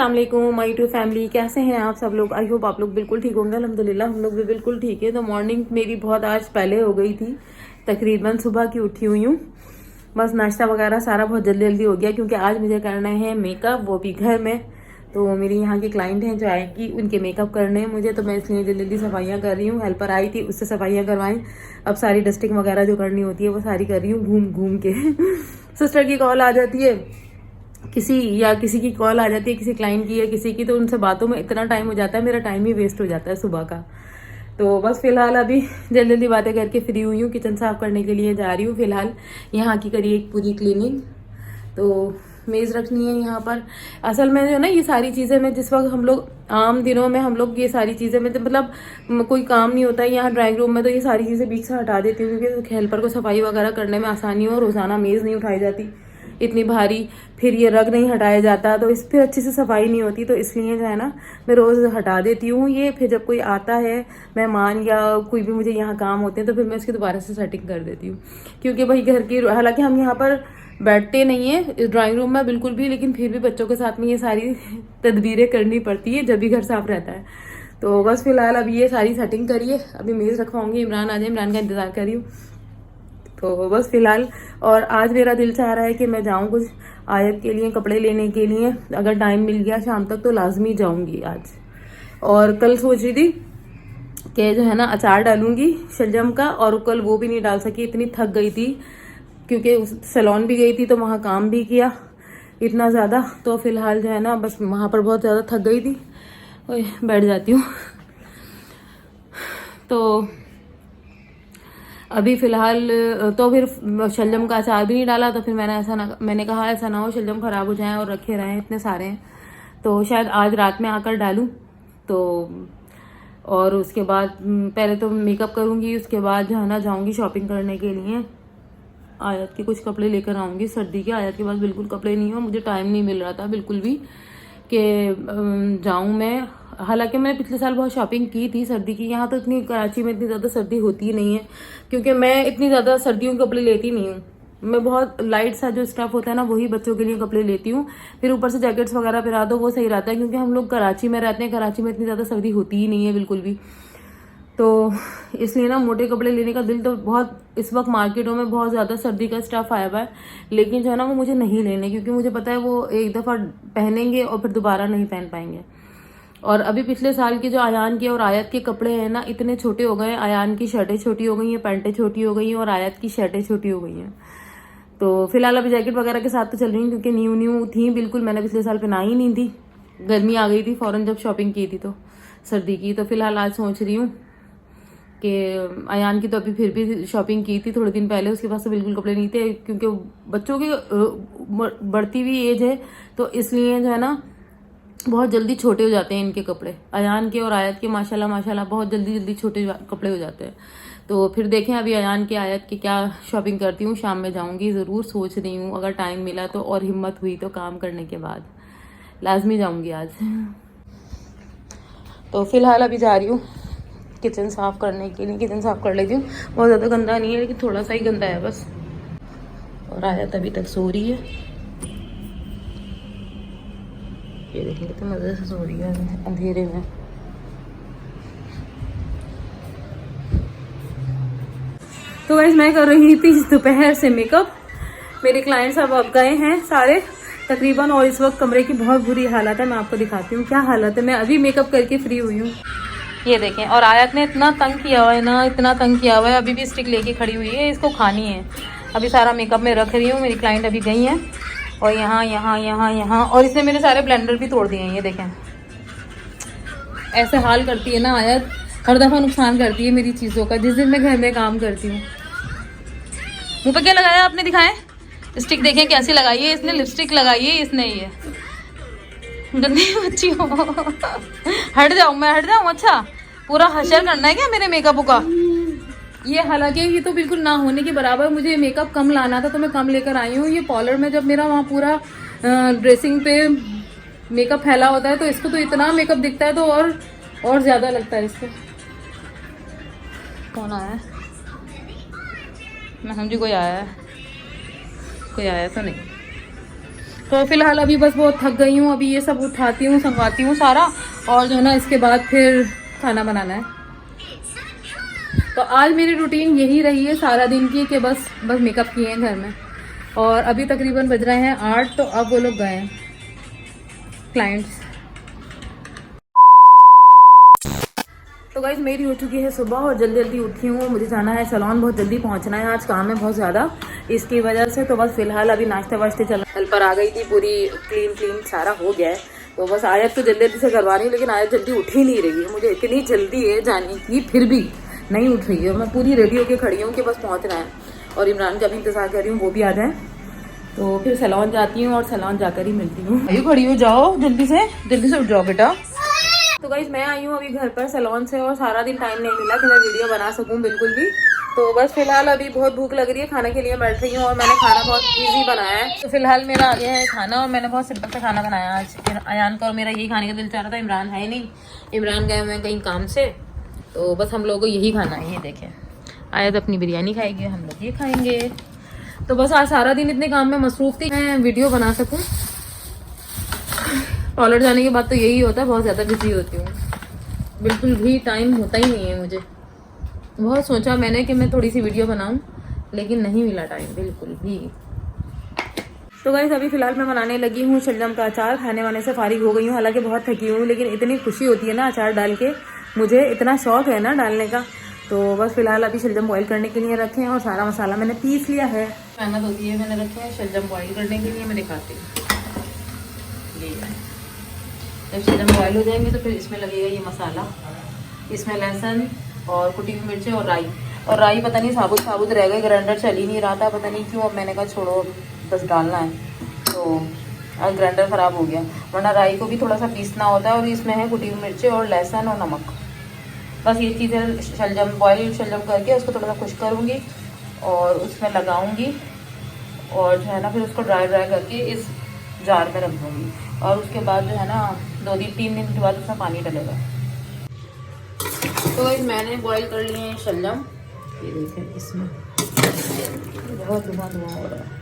अस्सलाम वालेकुम my to family, कैसे हैं आप सब लोग। आई होप आप लोग बिल्कुल ठीक होंगे। अल्हम्दुलिल्लाह हम लोग भी बिल्कुल ठीक है। तो मॉर्निंग मेरी बहुत आज पहले हो गई थी, तकरीबन सुबह की उठी हुई हूँ। बस नाश्ता वगैरह सारा बहुत जल्दी जल्दी हो गया क्योंकि आज मुझे करना है मेकअप, वो भी घर में। तो मेरी यहाँ की क्लाइंट हैं जो आएगी, उनके मेकअप करने हैं मुझे, तो मैं इसलिए जल्दी जल्दी सफाइयाँ कर रही हूँ। हेल्पर आई थी, उससे सफाइयाँ करवाई। अब सारी डस्टिंग वगैरह जो करनी होती है वो सारी कर रही हूँ घूम घूम के। सिस्टर की कॉल आ जाती है किसी की कॉल आ जाती है, किसी क्लाइंट की या किसी की, तो उनसे बातों में इतना टाइम हो जाता है, मेरा टाइम ही वेस्ट हो जाता है सुबह का। तो बस फिलहाल अभी जल्दी जल्दी बातें करके फ्री हुई हूँ, किचन साफ करने के लिए जा रही हूँ। फिलहाल यहाँ की करी एक पूरी क्लीनिंग, तो मेज़ रखनी है यहाँ पर। असल में जो ना ये सारी चीज़ें मैं जिस वक्त हम लोग आम दिनों में हम लोग ये सारी चीज़ें में तो मतलब कोई काम नहीं होता है यहाँ ड्राइंग रूम में, तो ये सारी चीज़ें बीच से हटा देती हूँ क्योंकि हेल्पर को सफाई वगैरह करने में आसानी हो। रोज़ाना मेज़ नहीं उठाई जाती इतनी भारी, फिर ये रग नहीं हटाया जाता, तो इस पर अच्छी से सफाई नहीं होती, तो इसलिए जो है ना मैं रोज़ हटा देती हूँ ये। फिर जब कोई आता है मेहमान या कोई भी मुझे यहाँ काम होते हैं तो फिर मैं इसकी दोबारा से सेटिंग कर देती हूँ क्योंकि भाई घर की, हालांकि हम यहाँ पर बैठते नहीं है ड्राइंग रूम में बिल्कुल भी, लेकिन फिर भी बच्चों के साथ में ये सारी तदबीरें करनी पड़ती है जब भी घर साफ रहता है। तो बस फिलहाल अभी ये सारी सेटिंग करिए, अभी मेज़ रखवाऊंगी, इमरान आ जाए, इमरान का इंतज़ार कर रही हूँ। तो बस फिलहाल, और आज मेरा दिल चाह रहा है कि मैं जाऊँ कुछ आयत के लिए कपड़े लेने के लिए, अगर टाइम मिल गया शाम तक तो लाजमी जाऊँगी आज। और कल सोच रही थी कि जो है ना अचार डालूंगी शलजम का, और कल वो भी नहीं डाल सकी, इतनी थक गई थी क्योंकि उस सैलून भी गई थी तो वहाँ काम भी किया इतना ज़्यादा। तो फिलहाल जो है ना बस वहाँ पर बहुत ज़्यादा थक गई थी। बैठ जाती हूँ। तो अभी फिलहाल तो फिर शलजम का अचार भी नहीं डाला, तो फिर मैंने कहा ऐसा ना हो शलजम ख़राब हो जाए और रखे रहें, इतने सारे हैं, तो शायद आज रात में आकर डालूं। तो और उसके बाद पहले तो मेकअप करूंगी, उसके बाद जो है ना जाऊंगी शॉपिंग करने के लिए, आयत के कुछ कपड़े लेकर आऊँगी सर्दी के। आयत के पास बिल्कुल कपड़े नहीं हो, मुझे टाइम नहीं मिल रहा था बिल्कुल भी कि जाऊँ मैं। हालांकि मैंने पिछले साल बहुत शॉपिंग की थी सर्दी की। यहाँ तो इतनी कराची में इतनी ज़्यादा सर्दी होती ही नहीं है क्योंकि मैं इतनी ज़्यादा सर्दियों के कपड़े लेती नहीं हूँ। मैं बहुत लाइट सा जो स्टफ होता है ना वही बच्चों के लिए कपड़े लेती हूँ, फिर ऊपर से जैकेट्स वगैरह पहना दो, वो सही रहता है क्योंकि हम लोग कराची में रहते हैं, कराची में इतनी ज़्यादा सर्दी होती ही नहीं है बिल्कुल भी। तो इसलिए ना मोटे कपड़े लेने का दिल तो बहुत, इस वक्त मार्केटों में बहुत ज़्यादा सर्दी का स्टफ आया हुआ है, लेकिन जो है ना वो मुझे नहीं लेने क्योंकि मुझे पता है वो एक दफ़ा पहनेंगे और फिर दोबारा नहीं पहन पाएंगे। और अभी पिछले साल के जो आयान के और आयत के कपड़े हैं ना इतने छोटे हो गए, आयान की शर्टें छोटी हो गई हैं, पैंटें छोटी हो गई हैं और आयत की शर्टें छोटी हो गई हैं। तो फिलहाल अभी जैकेट वगैरह के साथ तो चल रही हूँ क्योंकि न्यू न्यू थी बिल्कुल, मैंने पिछले साल पहनाई ही नहीं थी, गर्मी आ गई थी फ़ौरन जब शॉपिंग की थी तो सर्दी की। तो फिलहाल आज सोच रही हूँ कि अयान की तो अभी फिर भी शॉपिंग की थी थोड़े दिन पहले, उसके पास तो बिल्कुल कपड़े नहीं थे क्योंकि बच्चों की बढ़ती हुई एज है, तो इसलिए जो है ना बहुत जल्दी छोटे हो जाते हैं इनके कपड़े। अयान के और आयत के माशाल्लाह माशाल्लाह बहुत जल्दी जल्दी छोटे कपड़े हो जाते हैं। तो फिर देखें अभी अयान के आयत की क्या शॉपिंग करती हूँ, शाम में जाऊँगी ज़रूर, सोच रही हूँ अगर टाइम मिला तो, और हिम्मत हुई तो काम करने के बाद लाजमी जाऊँगी आज। तो फिलहाल अभी जा रही हूँ किचन साफ़ करने के लिए, किचन साफ़ कर लेती हूँ। बहुत ज़्यादा गंदा नहीं है लेकिन थोड़ा सा ही गंदा है बस। और आयत अभी तक सो रही है, ये देखिए कितने मज़े से सो रही है अंधेरे में। तो वैसे मैं कर रही थी दोपहर से मेकअप, मेरे क्लाइंट्स अब गए हैं सारे तकरीबन, और इस वक्त कमरे की बहुत बुरी हालत है। मैं आपको दिखाती हूँ क्या हालत है, मैं अभी मेकअप करके फ्री हुई हूँ। ये देखें, और आयत ने इतना तंग किया हुआ है ना, इतना तंग किया हुआ है, अभी भी स्टिक लेके खड़ी हुई है, इसको खानी है। अभी सारा मेकअप में रख रही हूँ, मेरी क्लाइंट अभी गई हैं, और यहाँ यहाँ यहाँ यहाँ, और इसने मेरे सारे ब्लेंडर भी तोड़ दिए हैं। ये देखें ऐसे हाल करती है ना आयत, हर दफ़ा नुकसान करती है मेरी चीज़ों का जिस दिन मैं घर में काम करती हूँ। मुँह पे क्या लगाया आपने, दिखाएं स्टिक, देखें कैसी लगाई है इसने, लिपस्टिक लगाई है इसने, ये गंदी बच्ची हो। हट जाऊँ मैं, हट जाऊँ, अच्छा पूरा हशर करना है क्या मेरे मेकअप का। ये हालांकि ये तो बिल्कुल ना होने के बराबर, मुझे मेकअप कम लाना था तो मैं कम लेकर आई हूँ। ये पार्लर में जब मेरा वहाँ पूरा ड्रेसिंग पे मेकअप फैला होता है तो इसको तो इतना मेकअप दिखता है तो और ज़्यादा लगता है इसको। कौन आया है, मैं समझी कोई आया है, कोई आया तो नहीं। तो फिलहाल अभी बस बहुत थक गई हूँ, अभी ये सब उठाती हूँ, संगवाती हूँ सारा, और जो है ना इसके बाद फिर खाना बनाना है। तो आज मेरी रूटीन यही रही है सारा दिन की कि बस मेकअप किए हैं घर में। और अभी तकरीबन बज रहे हैं 8, तो अब वो लोग गए हैं क्लाइंट्स। तो गाइस मेरी हो चुकी है सुबह और जल्दी जल्दी उठी हूँ, मुझे जाना है सैलून, बहुत जल्दी पहुँचना है, आज काम है बहुत ज़्यादा इसकी वजह से। तो बस फिलहाल अभी नाश्ते वाश्ते चल पर आ गई थी, पूरी क्लीन सारा हो गया है। तो बस आयत तो जल्दी जल्दी से करवा रही हूँ, लेकिन आयत जल्दी उठ ही नहीं रही है, मुझे इतनी जल्दी है जाने की फिर भी नहीं उठ रही है। मैं पूरी रेडी होकर खड़ी हूँ कि बस पहुँचना है, और इमरान का भी इंतजार कर रही हूँ वो भी आ जाए। तो फिर सैलून जाती हूँ और सैलून जाकर ही मिलती हूँ। अभी खड़ी हो, जाओ जल्दी से उठ जाओ बेटा। तो गाइस मैं आई हूँ अभी घर पर सैलून से, और सारा दिन टाइम नहीं मिला कि मैं वीडियो बना सकूँ बिल्कुल भी। तो बस फिलहाल अभी बहुत भूख लग रही है, खाने के लिए बैठ रही हूँ, और मैंने खाना बहुत इजी बनाया है। तो फिलहाल मेरा आ गया है खाना, और मैंने बहुत सिंपल सा खाना बनाया आज। अयान का और मेरा यही खाने का दिल चाह रहा था, इमरान है नहीं, इमरान गए हुए हैं कहीं काम से, तो बस हम लोगों को यही खाना है। ये देखें, आयत अपनी बिरयानी खाएंगे, हम लोग ये खाएंगे। तो बस आज सारा दिन इतने काम में मसरूफ थी मैं वीडियो बना सकूँ। पार्लर जाने के बाद तो यही होता है, बहुत ज़्यादा बिजी होती हूँ, बिल्कुल भी टाइम होता ही नहीं है मुझे। बहुत सोचा मैंने कि मैं थोड़ी सी वीडियो बनाऊं, लेकिन नहीं मिला टाइम बिल्कुल भी। तो गाइस अभी फिलहाल मैं बनाने लगी हूँ शलजम का अचार, खाने वाने से फारिग हो गई हूँ, हालांकि बहुत थकी हूँ, लेकिन इतनी खुशी होती है ना अचार डाल के, मुझे इतना शौक है ना डालने का। तो बस फिलहाल अभी शलजम बॉईल करने के लिए रखे हैं, और सारा मसाला मैंने पीस लिया है। मेहनत होती है, मैंने रखे हैं शलजम बॉईल करने के लिए, मैं दिखाती हूँ। जब शलजम बॉईल हो जाएंगे तो फिर इसमें लगेगा ये मसाला, इसमें लहसुन और कुटी हुई मिर्चें और राई पता नहीं साबुत रह गए, ग्राइंडर चल ही नहीं रहा था पता नहीं क्यों। अब मैंने कहा छोड़ो बस डालना है, तो आज ग्राइंडर ख़राब हो गया, वरना राई को भी थोड़ा सा पीसना होता है। और इसमें है कुटी हुई मिर्चें और लहसुन और नमक, बस ये चीज़ें शलजम बॉयल करके उसको थोड़ा सा खुश करूँगी और उसमें लगाऊँगी, और जो है ना फिर उसको ड्राई करके इस जार में रख दूँगी, और उसके बाद जो है ना 2-3 दिन के बाद उसमें पानी डलेगा। तो गाइस मैंने बॉईल कर लिए हैं शलजम, ये देखें इसमें बहुत धुआं हो रहा है।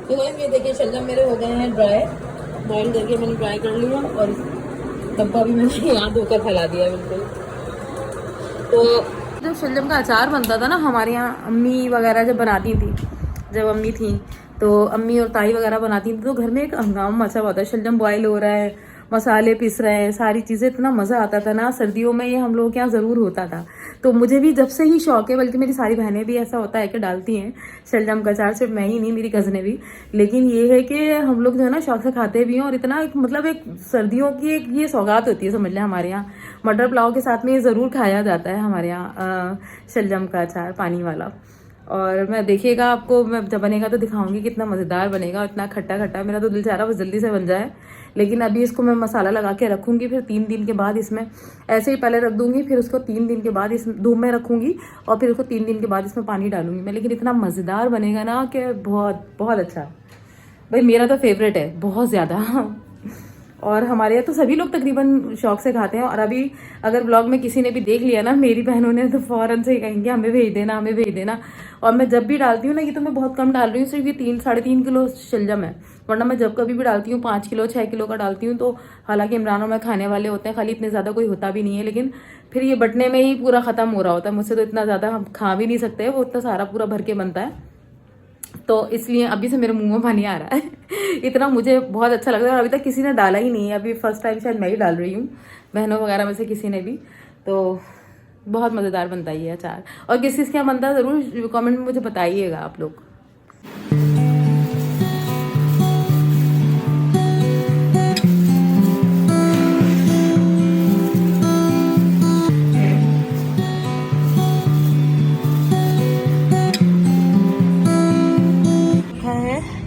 तो गाइस ये देखिए शलजम मेरे हो गए हैं ड्राई, बॉईल करके मैंने ड्राई कर लिया, और डब्बा भी मैंने यहाँ धोकर फैला दिया बिल्कुल। तो जब शलजम का अचार बनता था ना हमारे यहाँ, अम्मी वगैरह जब बनाती थी, जब अम्मी थी तो अम्मी और ताई वगैरह बनाती थी, तो घर में एक हंगामा मचा हुआ था, शलजम बॉयल हो रहा है, मसाले पिस रहे हैं, सारी चीज़ें, इतना मज़ा आता था ना। सर्दियों में ये हम लोग के यहाँ ज़रूर होता था। तो मुझे भी जब से ही शौक है, बल्कि मेरी सारी बहनें भी ऐसा होता है कि डालती हैं शलजम का अचार, सिर्फ मैं ही नहीं, मेरी कज़नें भी। लेकिन ये है कि हम लोग जो है ना शौक से खाते भी हैं, और इतना मतलब एक सर्दियों की एक ये सौगात होती है समझ लें हमारे यहाँ। मटर पुलाव के साथ में ये ज़रूर खाया जाता है हमारे यहाँ शलजम का अचार, पानी वाला। और मैं देखिएगा आपको, मैं जब बनेगा तो दिखाऊंगी कितना मज़ेदार बनेगा, इतना खट्टा खट्टा। मेरा तो दिल चाह रहा है बस जल्दी से बन जाए, लेकिन अभी इसको मैं मसाला लगा के रखूँगी, फिर 3 दिन के बाद इसमें ऐसे ही पहले रख दूँगी, फिर उसको 3 दिन के बाद इस धूप में रखूँगी, और फिर उसको 3 दिन के बाद इसमें पानी डालूंगी मैं। लेकिन इतना मज़ेदार बनेगा ना कि बहुत बहुत अच्छा भाई, मेरा तो फेवरेट है बहुत ज़्यादा। और हमारे यहाँ तो सभी लोग तकरीबन शौक से खाते हैं। और अभी अगर ब्लॉग में किसी ने भी देख लिया ना मेरी बहनों ने, तो फ़ौरन से कहेंगे हमें भेज देना, हमें भेज देना। और मैं जब भी डालती हूँ ना, ये तो मैं बहुत कम डाल रही हूँ, सिर्फ ये 3-3.5 किलो शलजम है, वरना मैं जब कभी भी डालती हूँ 5 किलो 6 किलो का डालती हूँ। तो हालांकि इमरान और मैं खाने वाले होते हैं, खाली इतने ज़्यादा कोई होता भी नहीं है, लेकिन फिर ये बटने में ही पूरा ख़त्म हो रहा होता है। मुझसे तो इतना ज़्यादा हम खा भी नहीं सकते, वो इतना सारा पूरा भर के बनता है। तो इसलिए अभी से मेरे मुंह में पानी आ रहा है। इतना मुझे बहुत अच्छा लग रहा है, और अभी तक किसी ने डाला ही नहीं है, अभी फर्स्ट टाइम शायद मैं ही डाल रही हूँ, बहनों वगैरह में से किसी ने भी। तो बहुत मज़ेदार बनता है ये अचार, और किस चीज़ क्या बनता है ज़रूर कमेंट में मुझे बताइएगा आप लोग।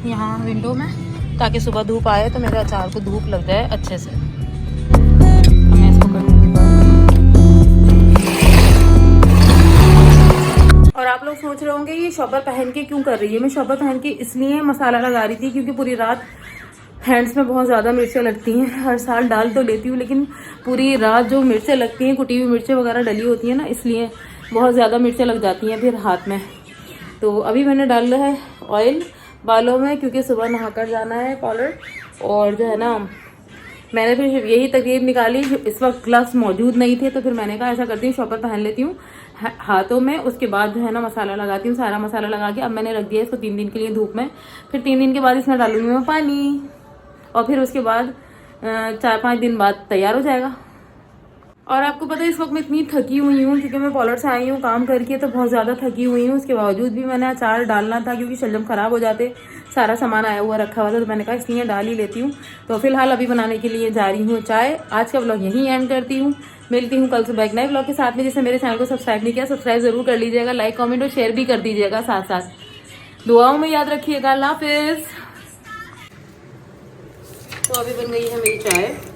यहाँ विंडो में, ताकि सुबह धूप आए तो मेरे अचार को धूप लग जाए अच्छे से। मैं इसको करूँगी। और आप लोग सोच रहे होंगे ये शॉपर पहन के क्यों कर रही है। मैं शॉपर पहन के इसलिए मसाला लगा रही थी क्योंकि पूरी रात हैंड्स में बहुत ज़्यादा मिर्चें लगती हैं। हर साल डाल तो लेती हूँ, लेकिन पूरी रात जो मिर्चें लगती हैं, कुटी हुई मिर्चें वगैरह डली होती हैं ना, इसलिए बहुत ज़्यादा मिर्चें लग जाती हैं फिर हाथ में। तो अभी मैंने डाला है ऑयल बालों में, क्योंकि सुबह नहाकर जाना है पार्लर। और जो है ना, मैंने फिर यही तरकीब निकाली, इस वक्त ग्लव्स मौजूद नहीं थे, तो फिर मैंने कहा ऐसा करती हूँ शॉपर पहन लेती हूँ हाथों में, उसके बाद जो है ना मसाला लगाती हूँ। सारा मसाला लगा के अब मैंने रख दिया इसको 3 दिन के लिए धूप में। फिर 3 दिन के बाद इसमें डालूंगी मैं पानी, और फिर उसके बाद 4-5 दिन बाद तैयार हो जाएगा। और आपको पता है इस वक्त मैं इतनी थकी हुई हूँ, क्योंकि मैं पार्लर से आई हूँ काम करके, तो बहुत ज़्यादा थकी हुई हूँ। उसके बावजूद भी मैंने अचार डालना था, क्योंकि शलजम ख़राब हो जाते, सारा सामान आया हुआ रखा हुआ था, तो मैंने कहा इसलिए डाल ही लेती हूँ। तो फिलहाल अभी बनाने के लिए जा रही हूँ चाय। आज का व्लॉग यहीं एंड करती हूँ, मिलती हूँ कल सुबह एक नए व्लॉग के साथ में। जिससे मेरे चैनल को सब्सक्राइब नहीं किया, सब्सक्राइब जरूर कर लीजिएगा, लाइक कमेंट और शेयर भी कर दीजिएगा, साथ साथ दुआओं में याद रखिएगा। अल्लाह हाफिज़। तो अभी बन गई है मेरी चाय।